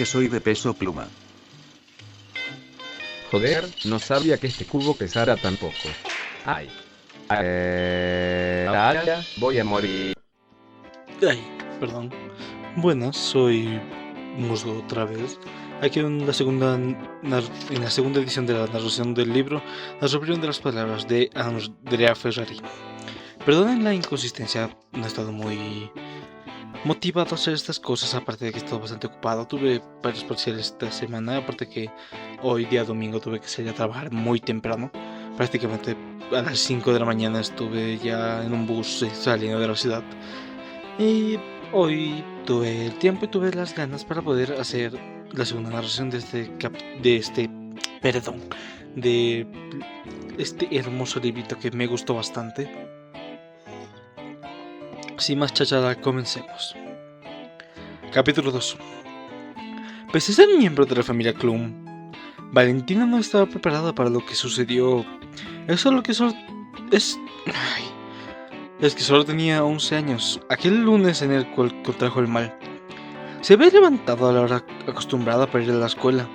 que soy de peso pluma. Joder, no sabía que este cubo pesara tan poco. Ay. Voy a morir. Ay, perdón. Buenas, soy Musgo otra vez. Aquí en la segunda edición de la narración del libro, La opinión de las palabras de Andrea Ferrari. Perdonen la inconsistencia, no he estado muy motivado a hacer estas cosas, aparte de que he estado bastante ocupado. Tuve varios parciales esta semana, aparte que hoy día domingo tuve que salir a trabajar muy temprano. Prácticamente a las 5 de la mañana estuve ya en un bus saliendo de la ciudad. Y hoy tuve el tiempo y tuve las ganas para poder hacer la segunda narración de este hermoso librito que me gustó bastante. Sin más chachada, comencemos. Capítulo 2. Pese a ser miembro de la familia Klum, Valentina no estaba preparada para lo que sucedió. Es que solo tenía 11 años, aquel lunes en el cual contrajo el mal. Se había levantado a la hora acostumbrada para ir a la escuela,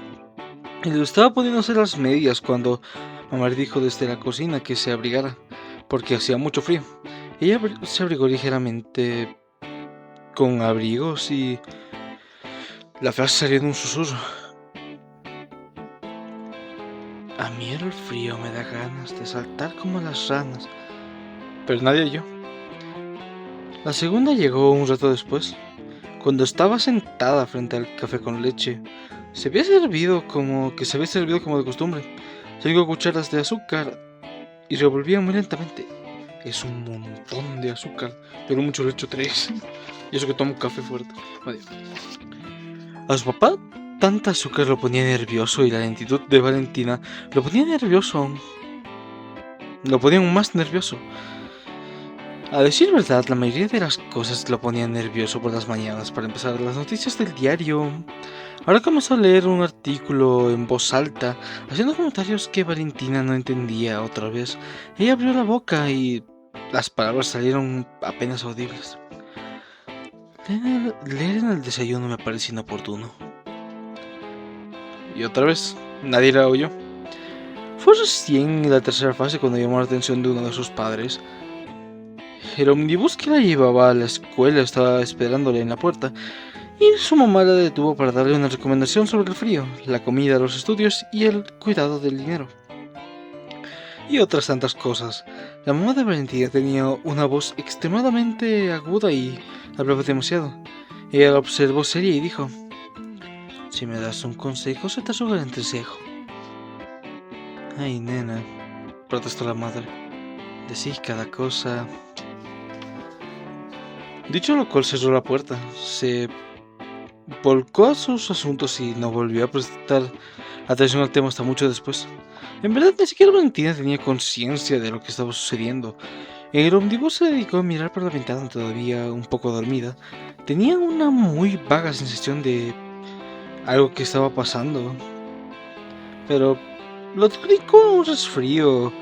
y le estaba poniéndose las medias cuando mamá le dijo desde la cocina que se abrigara, porque hacía mucho frío. Ella se abrigó ligeramente con abrigos y la frase salió en un susurro. A mí el frío me da ganas de saltar como las ranas. Pero nadie oyó. La segunda llegó un rato después, cuando estaba sentada frente al café con leche. Se había servido como de costumbre, 5 cucharas de azúcar y revolvía muy lentamente. Es un montón de azúcar. Yo no mucho le echo 3. Y eso que tomo café fuerte. Vale. A su papá, tanta azúcar lo ponía nervioso y la lentitud de Valentina lo ponía nervioso. Lo ponía aún más nervioso. A decir verdad, la mayoría de las cosas lo ponían nervioso por las mañanas. Para empezar, las noticias del diario. Ahora comenzó a leer un artículo en voz alta, haciendo comentarios que Valentina no entendía otra vez. Ella abrió la boca y las palabras salieron apenas audibles. Leer en el desayuno me parecía inoportuno. Y otra vez, nadie la oyó. Fue recién en la tercera fase cuando llamó la atención de uno de sus padres. El omnibus que la llevaba a la escuela estaba esperándole en la puerta, y su mamá la detuvo para darle una recomendación sobre el frío, la comida, los estudios y el cuidado del dinero. Y otras tantas cosas. La mamá de Valentina tenía una voz extremadamente aguda y hablaba demasiado. Ella la observó seria y dijo: si me das un consejo, se te arruga el entrecejo. Ay, nena, protestó la madre. Decís cada cosa. Dicho lo cual, cerró la puerta, se volcó a sus asuntos y no volvió a prestar atención al tema hasta mucho después. En verdad, ni siquiera Valentina tenía conciencia de lo que estaba sucediendo. El omnibus se dedicó a mirar por la ventana, todavía un poco dormida. Tenía una muy vaga sensación de algo que estaba pasando, pero lo adjudicó a un resfrío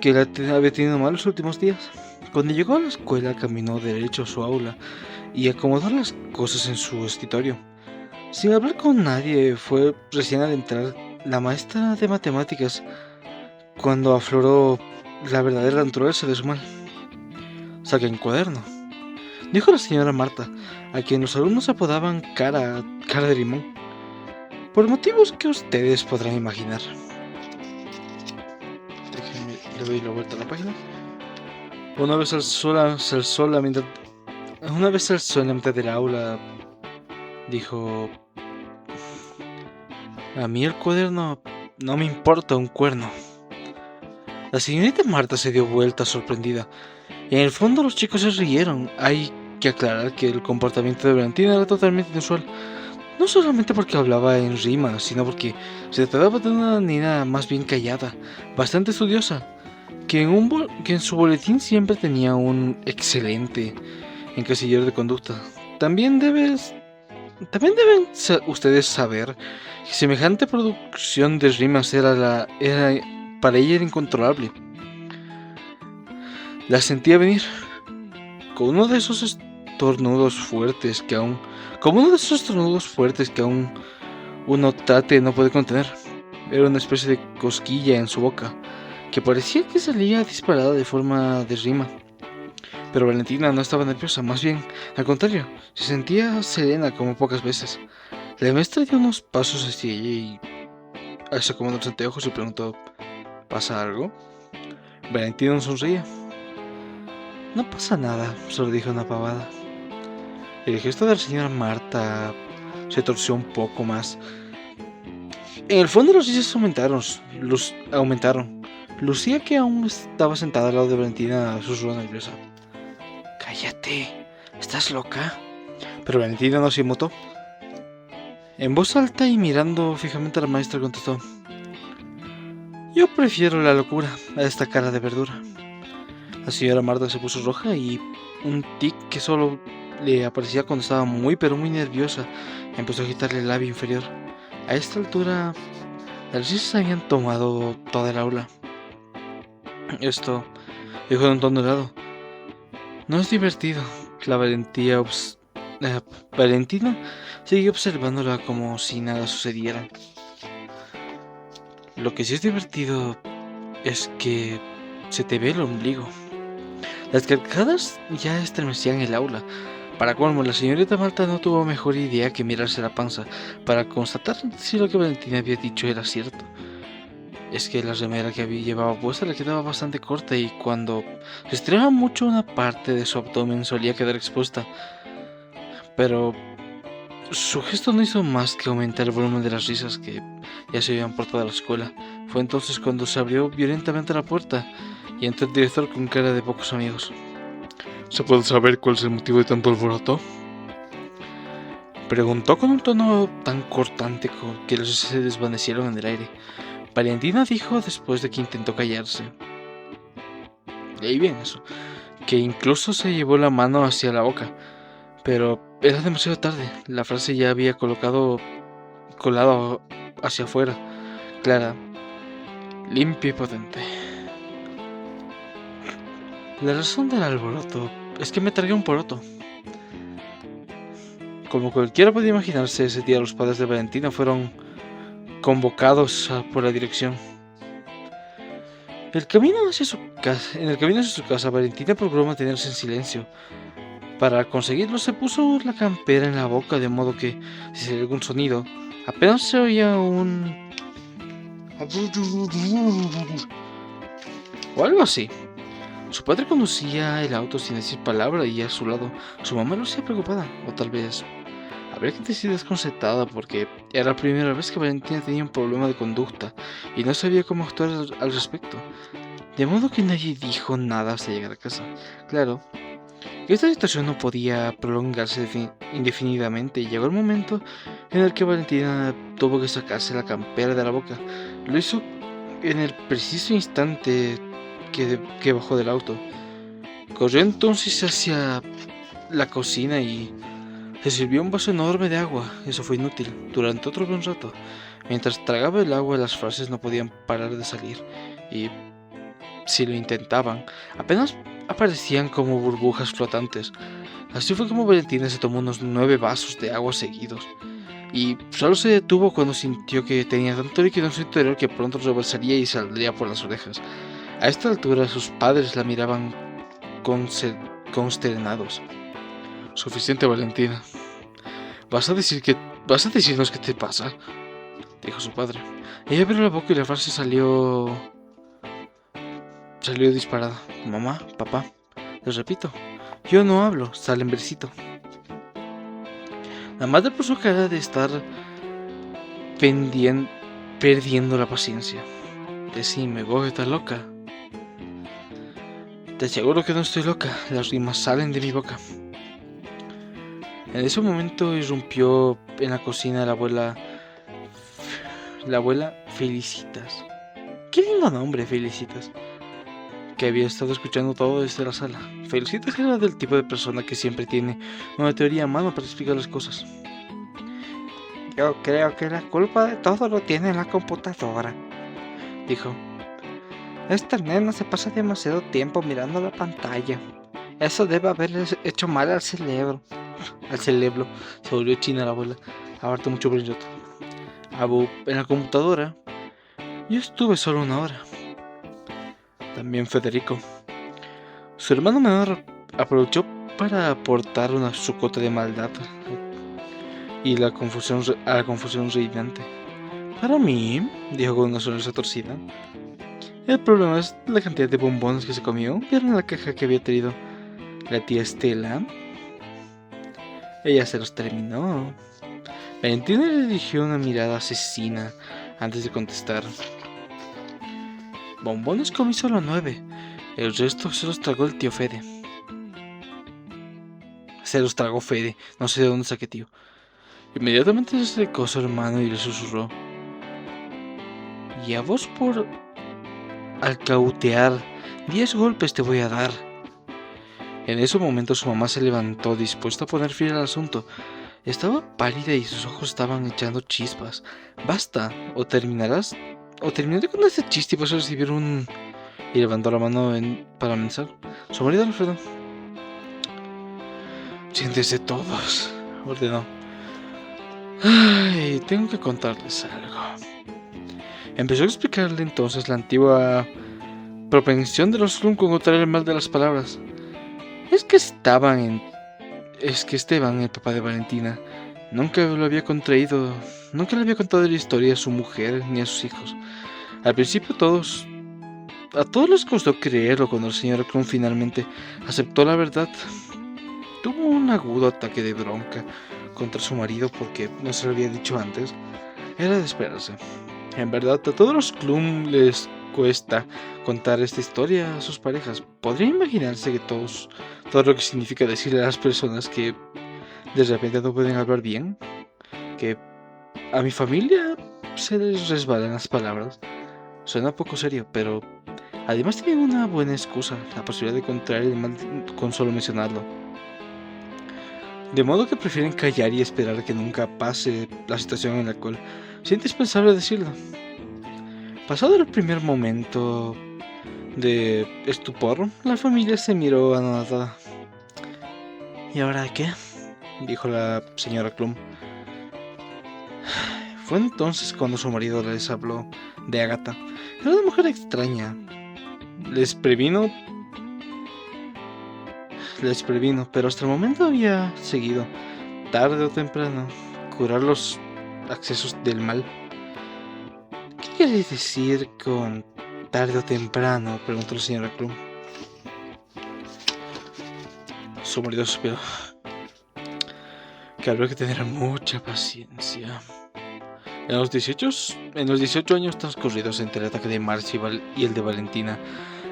que la había tenido mal los últimos días. Cuando llegó a la escuela, caminó derecho a su aula y acomodó las cosas en su escritorio. Sin hablar con nadie, fue recién al entrar la maestra de matemáticas cuando afloró la verdadera naturaleza de su mal. Saquen cuaderno, dijo la señora Marta, a quien los alumnos apodaban cara de limón, por motivos que ustedes podrán imaginar. Déjenme, le doy la vuelta a la página. Una vez alzó la mitad del aula, dijo: a mí el cuaderno no me importa un cuerno. La señorita Marta se dio vuelta sorprendida. En el fondo los chicos se rieron. Hay que aclarar que el comportamiento de Valentina era totalmente inusual. No solamente porque hablaba en rima, sino porque se trataba de una niña más bien callada, bastante estudiosa, que en su boletín siempre tenía un excelente encasillero de conducta. También deben ustedes saber que semejante producción de rimas para ella era incontrolable. La sentía venir. Con uno de esos tornudos fuertes que aún... Como uno de esos tornudos fuertes que aún uno trate no puede contener. Era una especie de cosquilla en su boca, que parecía que salía disparada de forma de rima. Pero Valentina no estaba nerviosa, más bien, al contrario, se sentía serena como pocas veces. La maestra dio unos pasos hacia ella y se acomodó los anteojos y preguntó: ¿pasa algo? Valentina no sonreía. No pasa nada, solo dijo una pavada. El gesto de la señora Marta se torció un poco más. En el fondo los risas aumentaron. Lucía, que aún estaba sentada al lado de Valentina, susurró nerviosa: cállate, ¿estás loca? Pero Valentina no se inmutó. En voz alta y mirando fijamente a la maestra contestó: yo prefiero la locura a esta cara de verdura. La señora Marta se puso roja y un tic que solo le aparecía cuando estaba muy pero muy nerviosa empezó a agitarle el labio inferior. A esta altura, las risas habían tomado toda el aula. Esto, dijo en un tono helado, no es divertido. La Valentina siguió observándola como si nada sucediera. Lo que sí es divertido es que se te ve el ombligo. Las carcajadas ya estremecían el aula. Para colmo, la señorita Marta no tuvo mejor idea que mirarse la panza para constatar si lo que Valentina había dicho era cierto. Es que la remera que llevaba puesta le quedaba bastante corta y cuando se estiraba mucho una parte de su abdomen solía quedar expuesta. Pero su gesto no hizo más que aumentar el volumen de las risas que ya se oían por toda la escuela. Fue entonces cuando se abrió violentamente la puerta y entró el director con cara de pocos amigos. ¿Se puede saber cuál es el motivo de tanto alboroto?, preguntó con un tono tan cortante que los se desvanecieron en el aire. Valentina dijo después de que intentó callarse. Leí bien eso, que incluso se llevó la mano hacia la boca, pero era demasiado tarde. La frase ya había colado hacia afuera, clara, limpia y potente. La razón del alboroto es que me tragué un poroto. Como cualquiera puede imaginarse, ese día los padres de Valentina fueron convocados por la dirección. En el camino hacia su casa, Valentina procuró mantenerse en silencio. Para conseguirlo, se puso la campera en la boca, de modo que, si salía algún sonido, apenas se oía un... o algo así. Su padre conducía el auto sin decir palabra y a su lado su mamá lucía preocupada, o tal vez habría que decir desconcertada, porque era la primera vez que Valentina tenía un problema de conducta y no sabía cómo actuar al respecto. De modo que nadie dijo nada hasta llegar a casa. Claro, esta situación no podía prolongarse indefinidamente y llegó el momento en el que Valentina tuvo que sacarse la campera de la boca. Lo hizo en el preciso instante que bajó del auto. Corrió entonces hacia la cocina y se sirvió un vaso enorme de agua. Eso fue inútil. Durante otro buen rato, mientras tragaba el agua, las frases no podían parar de salir y, si lo intentaban, apenas aparecían como burbujas flotantes. Así fue como Valentina se tomó unos 9 vasos de agua seguidos y solo se detuvo cuando sintió que tenía tanto líquido en su interior que pronto rebalsaría y saldría por las orejas. A esta altura sus padres la miraban consternados. Suficiente, Valentina. ¿Vas a decirnos qué te pasa?, dijo su padre. Ella abrió la boca y la frase salió disparada. Mamá, papá, les repito, yo no hablo, sale en versito. La madre puso cara de estar perdiendo la paciencia. Decime, ¿vos estás loca? Te aseguro que no estoy loca, las rimas salen de mi boca. En ese momento irrumpió en la cocina la abuela Felicitas. Qué lindo nombre, Felicitas, que había estado escuchando todo desde la sala. Felicitas era del tipo de persona que siempre tiene una teoría a mano para explicar las cosas. Yo creo que la culpa de todo lo tiene la computadora, dijo. Esta nena se pasa demasiado tiempo mirando la pantalla. Eso debe haberle hecho mal al cerebro. Al cerebro. Se volvió china la abuela. Ahorita mucho brilloto. Abu, en la computadora. Yo estuve solo 1 hora. También Federico. Su hermano menor aprovechó para aportar su cuota de maldad y a la confusión reinante. Para mí, dijo con una sonrisa torcida, el problema es la cantidad de bombones que se comió. ¿Vieron la caja que había traído la tía Estela? Ella se los terminó. Valentina le dirigió una mirada asesina antes de contestar. Bombones comí solo 9. El resto se los tragó el tío Fede. Se los tragó Fede. No sé de dónde saqué tío. Inmediatamente se acercó a su hermano y le susurró. Y a vos por alcautear 10 golpes te voy a dar. En ese momento su mamá se levantó dispuesta a poner fin al asunto. Estaba pálida y sus ojos estaban echando chispas. Basta, o terminaré con este chiste y vas a recibir un... Y levantó la mano para amenazar. Su marido Alfredo. Siéntese todos, ordenó. Ay, tengo que contarles algo. Empezó a explicarle entonces la antigua propensión de los Slum con contar el mal de las palabras. Es que Esteban, el papá de Valentina, nunca le había contado la historia a su mujer ni a sus hijos. Al principio a todos les costó creerlo cuando el señor Klum finalmente aceptó la verdad. Tuvo un agudo ataque de bronca contra su marido porque no se lo había dicho antes. Era de esperarse. En verdad, a todos los Klum les cuesta contar esta historia a sus parejas. Podría imaginarse que todo lo que significa decirle a las personas que de repente no pueden hablar bien, que a mi familia se les resbalan las palabras. Suena poco serio, pero además tienen una buena excusa, la posibilidad de contraer el mal con solo mencionarlo. De modo que prefieren callar y esperar que nunca pase la situación en la cual es indispensable decirlo. Pasado el primer momento de estupor, la familia se miró anonadada. ¿Y ahora qué?, dijo la señora Klum. Fue entonces cuando su marido les habló de Agatha. Era una mujer extraña. Les previno, pero hasta el momento había seguido, tarde o temprano, curar los accesos del mal. ¿Qué queréis decir con tarde o temprano?, preguntó la señora Klum. Su marido suspiró. Que habrá que tener mucha paciencia. En los 18 años transcurridos entre el ataque de Marcy y el de Valentina,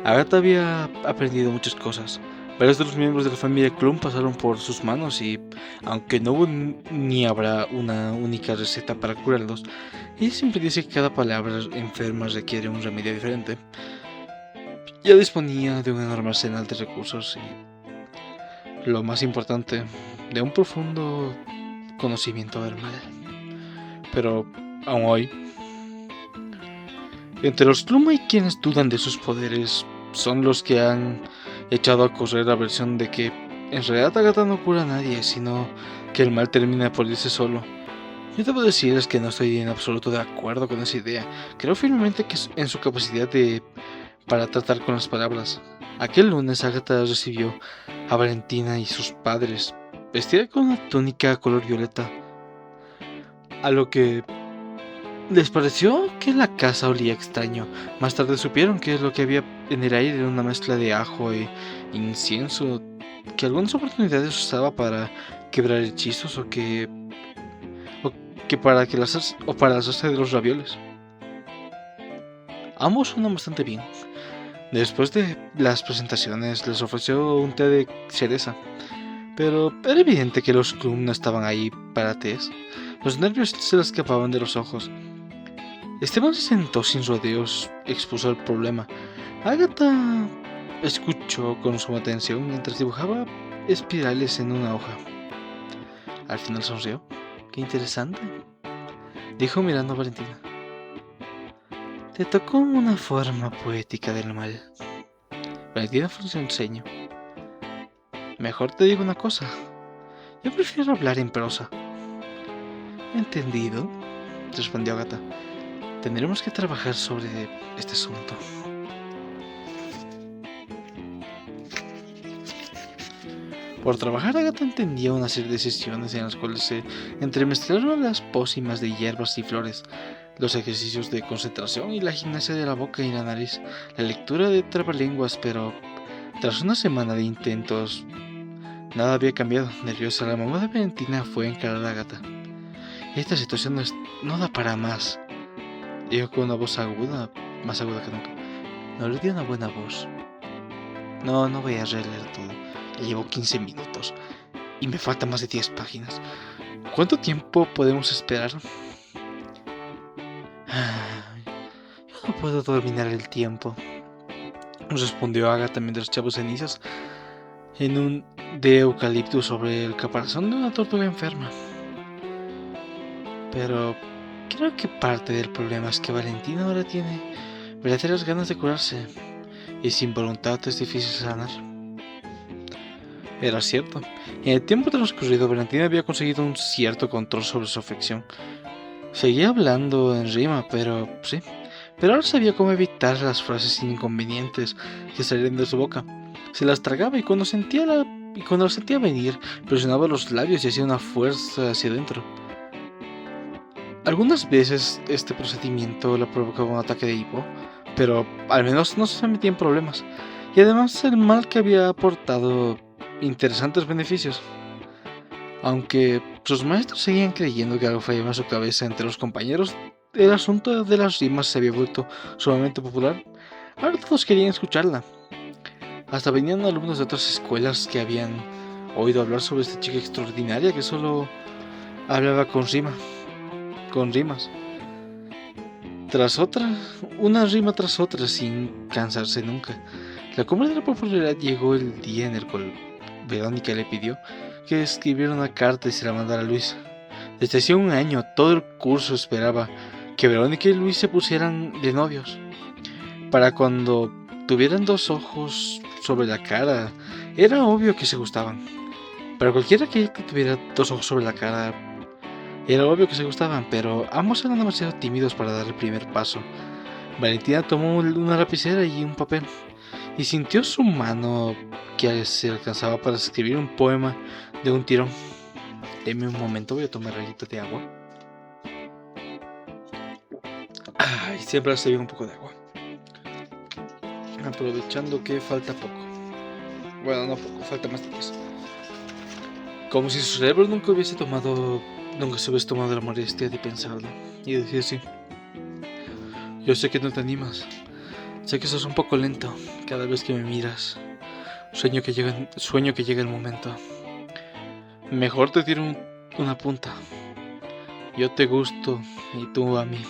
Agatha había aprendido muchas cosas. Varios de los miembros de la familia Klum pasaron por sus manos y, aunque no hubo ni habrá una única receta para curarlos, ella siempre dice que cada palabra enferma requiere un remedio diferente. Ya disponía de un enorme arsenal de recursos y, lo más importante, de un profundo conocimiento del mal. Pero aún hoy, entre los Klum hay quienes dudan de sus poderes. Son los que han echado a correr la versión de que en realidad Agatha no cura a nadie, sino que el mal termina por irse solo. Yo debo decirles que no estoy en absoluto de acuerdo con esa idea. Creo firmemente que en su capacidad para tratar con las palabras. Aquel lunes Agatha recibió a Valentina y sus padres, vestida con una túnica color violeta, a lo que les pareció que la casa olía extraño. Más tarde supieron que lo que había en el aire era una mezcla de ajo e incienso, que algunas oportunidades usaba para quebrar hechizos o para hacerse de los ravioles. Ambos suenan bastante bien. Después de las presentaciones les ofreció un té de cereza, pero era evidente que los Klum no estaban ahí para tés. Los nervios se le escapaban de los ojos. Esteban se sentó sin rodeos, expuso el problema. Agatha escuchó con suma atención mientras dibujaba espirales en una hoja. Al final sonrió. ¡Qué interesante!, dijo mirando a Valentina. Te tocó una forma poética del mal. Valentina frunció el ceño. Mejor te digo una cosa. Yo prefiero hablar en prosa. Entendido, respondió Agatha. Tendremos que trabajar sobre este asunto. Por trabajar, Agatha entendía una serie de sesiones en las cuales se entremezclaron las pócimas de hierbas y flores, los ejercicios de concentración y la gimnasia de la boca y la nariz, la lectura de trabalenguas, pero tras una semana de intentos, nada había cambiado. Nerviosa, la mamá de Valentina fue a encarar a Agatha. Esta situación no da para más, dijo con una voz aguda, más aguda que nunca. No le dio una buena voz. No voy a releer todo. Ya llevo 15 minutos y me faltan más de 10 páginas. ¿Cuánto tiempo podemos esperar? Yo no puedo dominar el tiempo, respondió Agatha mientras echaba cenizas en un de eucalipto sobre el caparazón de una tortuga enferma. Pero creo que parte del problema es que Valentina ahora tiene verdaderas ganas de curarse, y sin voluntad es difícil sanar. Era cierto. En el tiempo transcurrido, Valentina había conseguido un cierto control sobre su afección. Seguía hablando en rima, pero ahora sabía cómo evitar las frases inconvenientes que salían de su boca. Se las tragaba y cuando la sentía venir, presionaba los labios y hacía una fuerza hacia adentro. Algunas veces este procedimiento le provocaba un ataque de hipo, pero al menos no se metía en problemas. Y además el mal que había aportado interesantes beneficios. Aunque sus maestros seguían creyendo que algo fallaba en su cabeza entre los compañeros, el asunto de las rimas se había vuelto sumamente popular. Ahora todos querían escucharla. Hasta venían alumnos de otras escuelas que habían oído hablar sobre esta chica extraordinaria que solo hablaba con rimas. Una rima tras otra sin cansarse nunca. La cumbre de la popularidad llegó el día en el cual Verónica le pidió que escribiera una carta y se la mandara a Luis. Desde hacía un año todo el curso esperaba que Verónica y Luis se pusieran de novios. Para cuando tuvieran 2 ojos sobre la cara, era obvio que se gustaban. Para cualquiera que tuviera 2 ojos sobre la cara, era obvio que se gustaban, pero ambos eran demasiado tímidos para dar el primer paso. Valentina tomó una lapicera y un papel, y sintió su mano que se alcanzaba para escribir un poema de un tirón. Deme un momento, voy a tomar rayito de agua. Ay, siempre hace bien un poco de agua. Aprovechando que falta poco. Bueno, no poco, falta más de 10. Como si su cerebro nunca se hubiese tomado la molestia de pensarlo. Y decía así: yo sé que no te animas. Sé que sos un poco lento cada vez que me miras. Sueño que llega el momento. Mejor te tiro una punta. Yo te gusto y tú a mí.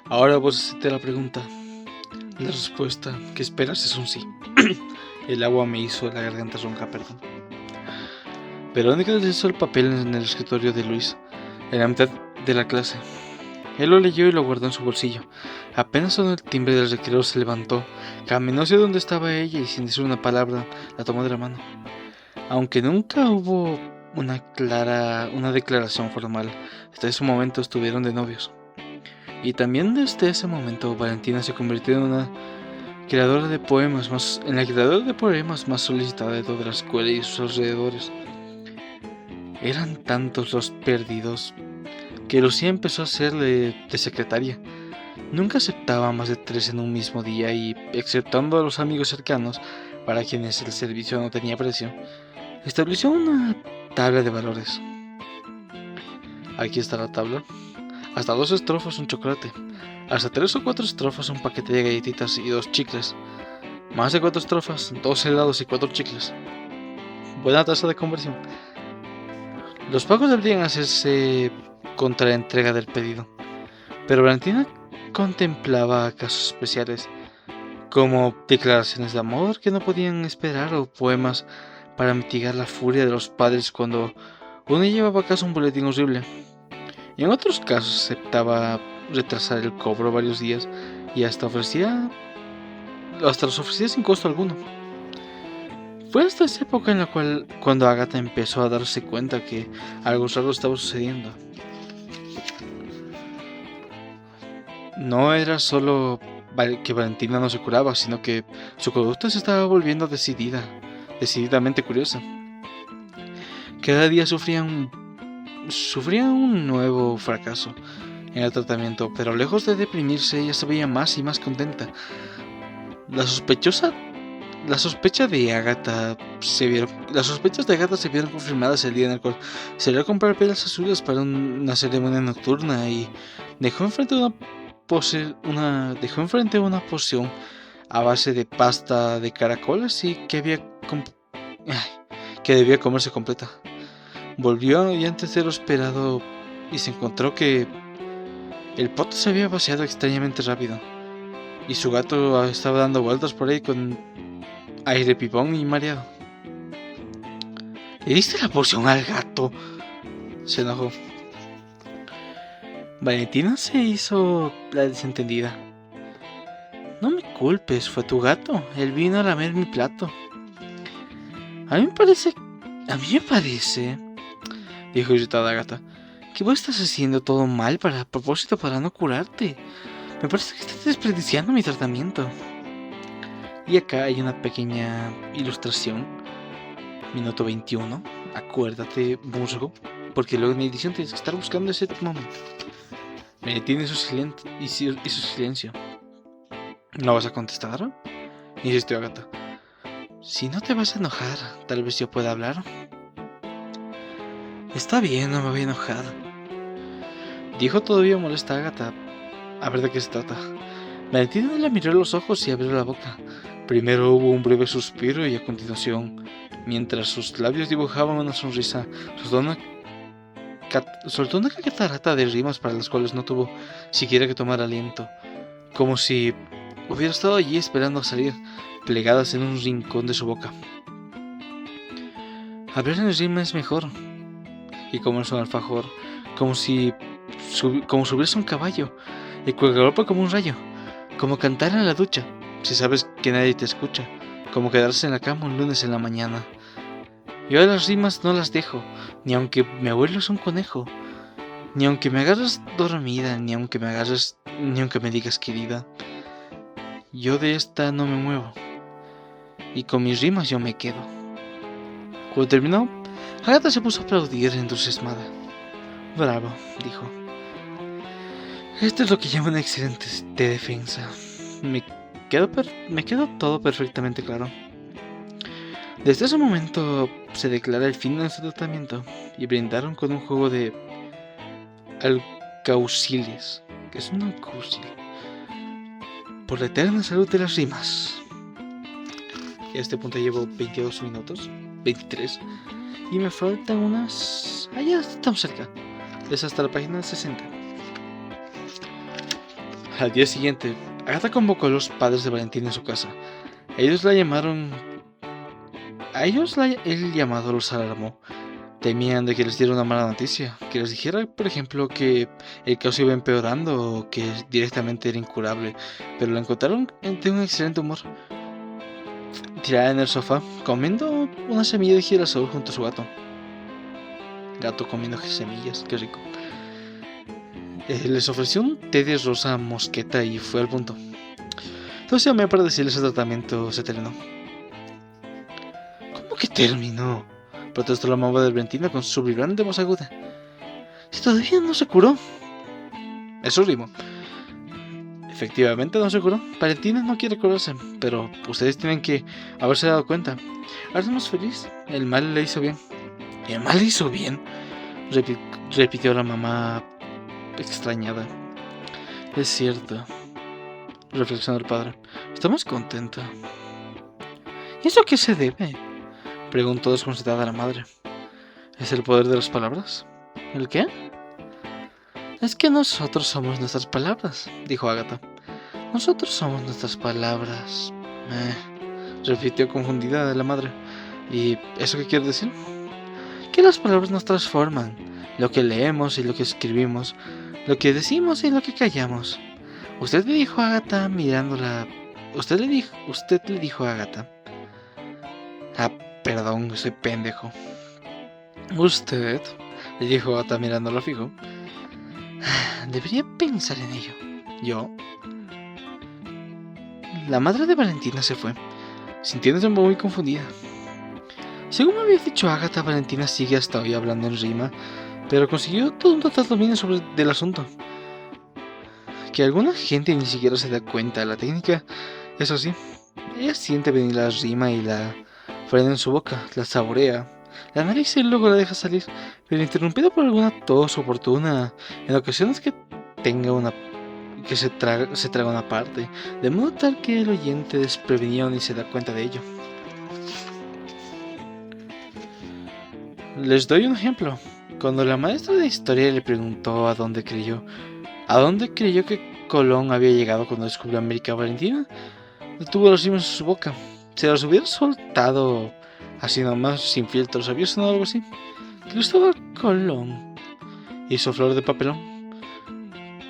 Ahora vos hacete la pregunta. La respuesta que esperas es un sí. El agua me hizo la garganta ronca, perdón. Verónica deslizó el papel en el escritorio de Luis, en la mitad de la clase. Él lo leyó y lo guardó en su bolsillo. Apenas sonó el timbre del recreo, se levantó, caminó hacia donde estaba ella y sin decir una palabra, la tomó de la mano. Aunque nunca hubo una declaración formal, hasta ese momento estuvieron de novios. Y también desde ese momento Valentina se convirtió en la creadora de poemas más solicitada de toda la escuela y sus alrededores. Eran tantos los perdidos que Lucía empezó a hacerle de secretaria. Nunca aceptaba más de 3 en un mismo día y, exceptuando a los amigos cercanos, para quienes el servicio no tenía precio, estableció una tabla de valores. Aquí está la tabla. Hasta 2 estrofas un chocolate. Hasta 3 o 4 estrofas un paquete de galletitas y 2 chicles. Más de 4 estrofas, 2 helados y 4 chicles. Buena tasa de conversión. Los pagos deberían hacerse contra la entrega del pedido, pero Valentina contemplaba casos especiales, como declaraciones de amor que no podían esperar o poemas para mitigar la furia de los padres cuando uno llevaba a casa un boletín horrible. Y en otros casos aceptaba retrasar el cobro varios días y hasta los ofrecía sin costo alguno. Fue hasta esa época en la cual, cuando Agatha empezó a darse cuenta que algo raro estaba sucediendo. No era solo que Valentina no se curaba, sino que su conducta se estaba volviendo decididamente curiosa. Cada día sufría un nuevo fracaso en el tratamiento, pero lejos de deprimirse, ella se veía más y más contenta. Las sospechas de Agatha se vieron confirmadas el día en el cual salió a comprar velas azules para una ceremonia nocturna y dejó enfrente una poción a base de pasta de caracoles y que debía comerse completa. Volvió y antes de lo esperado y se encontró que el pote se había vaciado extrañamente rápido y su gato estaba dando vueltas por ahí con aire pipón y mareado. ¿Le diste la poción al gato?, se enojó. Valentina se hizo la desentendida. No me culpes, fue tu gato. Él vino a lamer mi plato. A mí me parece, dijo irritada Agatha, que vos estás haciendo todo mal a propósito para no curarte. Me parece que estás desperdiciando mi tratamiento. Y acá hay una pequeña ilustración. Minuto 21. Acuérdate, musgo, porque luego en edición tienes que estar buscando ese momento. Me tiene su silencio. ¿No vas a contestar?, insistió Agatha. Si no te vas a enojar, tal vez yo pueda hablar. Está bien, no me voy a enojar, dijo todavía molesta Agatha. A ver de qué se trata. Valentina la miró a los ojos y abrió la boca. Primero hubo un breve suspiro y a continuación, mientras sus labios dibujaban una sonrisa, soltó una catarata de rimas para las cuales no tuvo siquiera que tomar aliento, como si hubiera estado allí esperando a salir, plegadas en un rincón de su boca. Hablar en rima es mejor. Y comenzó un alfajor, como si subiese un caballo, y galopa como un rayo, como cantar en la ducha, si sabes que nadie te escucha, como quedarse en la cama un lunes en la mañana. Yo a las rimas no las dejo, ni aunque mi abuelo es un conejo, ni aunque me agarres dormida, ni aunque me digas querida. Yo de esta no me muevo, y con mis rimas yo me quedo. Cuando terminó, Agatha se puso a aplaudir entusiasmada. Bravo, dijo. Esto es lo que llamo una excelente defensa. Me quedó todo perfectamente claro. Desde ese momento se declara el fin de nuestro tratamiento y brindaron con un juego de alcauciles. ¿Qué es un alcaucil? Por la eterna salud de las rimas. Y a este punto llevo 22 minutos, 23. Y me faltan unas... ya estamos cerca. Es hasta la página 60. Al día siguiente, Agatha convocó a los padres de Valentina en su casa. El llamado los alarmó. Temían de que les diera una mala noticia, que les dijera, por ejemplo, que el caos iba empeorando o que directamente era incurable, pero la encontraron de un excelente humor, tirada en el sofá, comiendo una semilla de girasol junto a su gato. Gato comiendo semillas, qué rico. Les ofreció un té de rosa mosqueta y fue al punto. Entonces llamé para decirles el tratamiento se terminó. ¿Cómo que terminó?, protestó la mamá de Valentina con su vibrante voz aguda. Si todavía no se curó. Eso rimo. Efectivamente no se curó. Valentina no quiere curarse, pero ustedes tienen que haberse dado cuenta. Ahora estamos felices. El mal le hizo bien. ¿El mal le hizo bien?, repitió la mamá extrañada. Es cierto, reflexionó el padre. Estamos contentos. ¿Y eso a qué se debe?, preguntó desconcertada la madre. ¿Es el poder de las palabras? ¿El qué? Es que nosotros somos nuestras palabras, dijo Agatha. Nosotros somos nuestras palabras. Repitió confundida la madre. ¿Y eso qué quiere decir? Que las palabras nos transforman. Lo que leemos y lo que escribimos, lo que decimos y lo que callamos. Usted le dijo a Agatha mirándola. Usted le dijo a Agatha. Ah, perdón, soy pendejo. Usted, le dijo Ata mirándolo fijo, debería pensar en ello. Yo. La madre de Valentina se fue, sintiéndose muy confundida. Según me había dicho Agatha, Valentina sigue hasta hoy hablando en rima, pero consiguió todo un total dominio del asunto. Que alguna gente ni siquiera se da cuenta de la técnica, eso sí, ella siente venir la rima y la frena en su boca, la saborea, la analiza y luego la deja salir, pero interrumpida por alguna tos oportuna, en ocasiones que tenga una que se traga una parte, de modo tal que el oyente desprevenido ni se da cuenta de ello. Les doy un ejemplo. Cuando la maestra de historia le preguntó a dónde creyó que Colón había llegado cuando descubrió América, Valentina detuvo los rimas en su boca. Se los hubiera soltado así nomás, sin filtros, había sonado algo así. Cristóbal Colón hizo flor de papelón.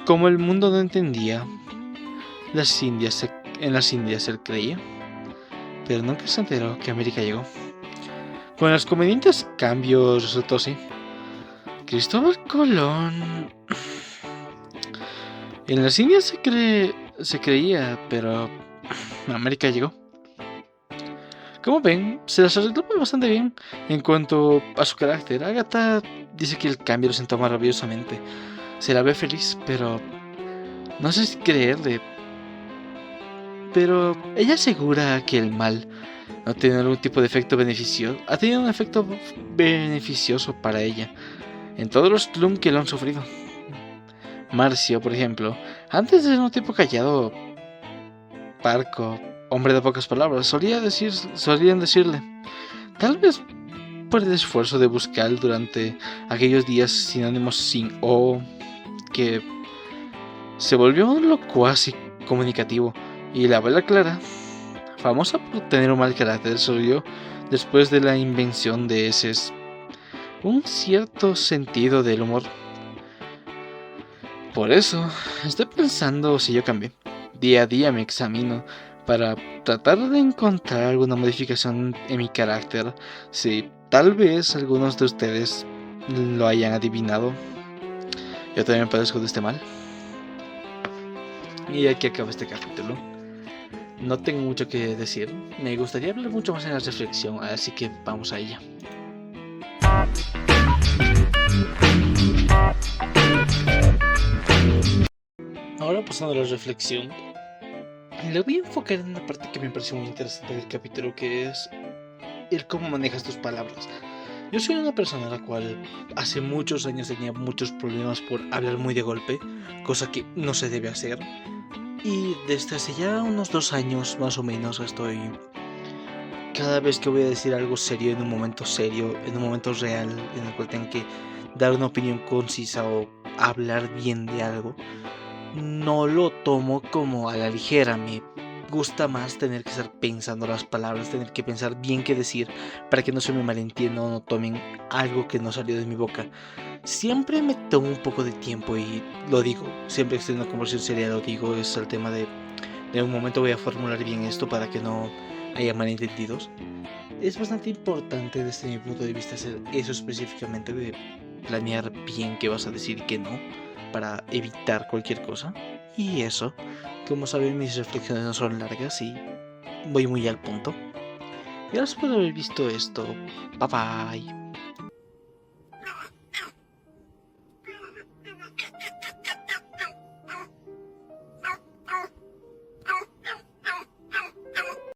Como el mundo no entendía, en las Indias él creía, pero nunca se enteró que América llegó. Con los convenientes cambios resultó así. Cristóbal Colón en las Indias se creía, pero América llegó. Como ven, se las arregló bastante bien. En cuanto a su carácter, Agatha dice que el cambio lo sentó maravillosamente. Se la ve feliz, pero no sé si creerle. Pero ella asegura que el mal no tiene algún tipo de efecto beneficioso. Ha tenido un efecto beneficioso para ella en todos los Tlum que lo han sufrido. Marcio, por ejemplo, antes de ser un tipo callado, parco, hombre de pocas palabras, solían decirle, tal vez por el esfuerzo de buscar durante aquellos días sinónimos sin O, que se volvió un locuaz y comunicativo, y la abuela Clara, famosa por tener un mal carácter, surgió después de la invención de ese un cierto sentido del humor. Por eso, estoy pensando si yo cambié. Día a día me examino para tratar de encontrar alguna modificación en mi carácter, si tal vez algunos de ustedes lo hayan adivinado. Yo también padezco de este mal. Y aquí acaba este capítulo. No tengo mucho que decir, me gustaría hablar mucho más en la reflexión, así que vamos a ella. Ahora pasando a la reflexión, le voy a enfocar en una parte que me pareció muy interesante del capítulo, que es el cómo manejas tus palabras. Yo soy una persona a la cual hace muchos años tenía muchos problemas por hablar muy de golpe, cosa que no se debe hacer. Y desde hace ya unos 2 años más o menos estoy... Cada vez que voy a decir algo serio, en un momento real, en el cual tengo que dar una opinión concisa o hablar bien de algo, no lo tomo como a la ligera. Me gusta más tener que estar pensando las palabras, tener que pensar bien qué decir para que no se me malentienda o no tomen algo que no salió de mi boca. Siempre me tomo un poco de tiempo y lo digo, siempre que estoy en una conversación seria lo digo, es el tema de un momento voy a formular bien esto para que no haya malentendidos. Es bastante importante desde mi punto de vista hacer eso específicamente, de planear bien qué vas a decir y qué no, para evitar cualquier cosa. Y eso, como saben, mis reflexiones no son largas y voy muy al punto. Gracias por haber visto esto. Bye bye.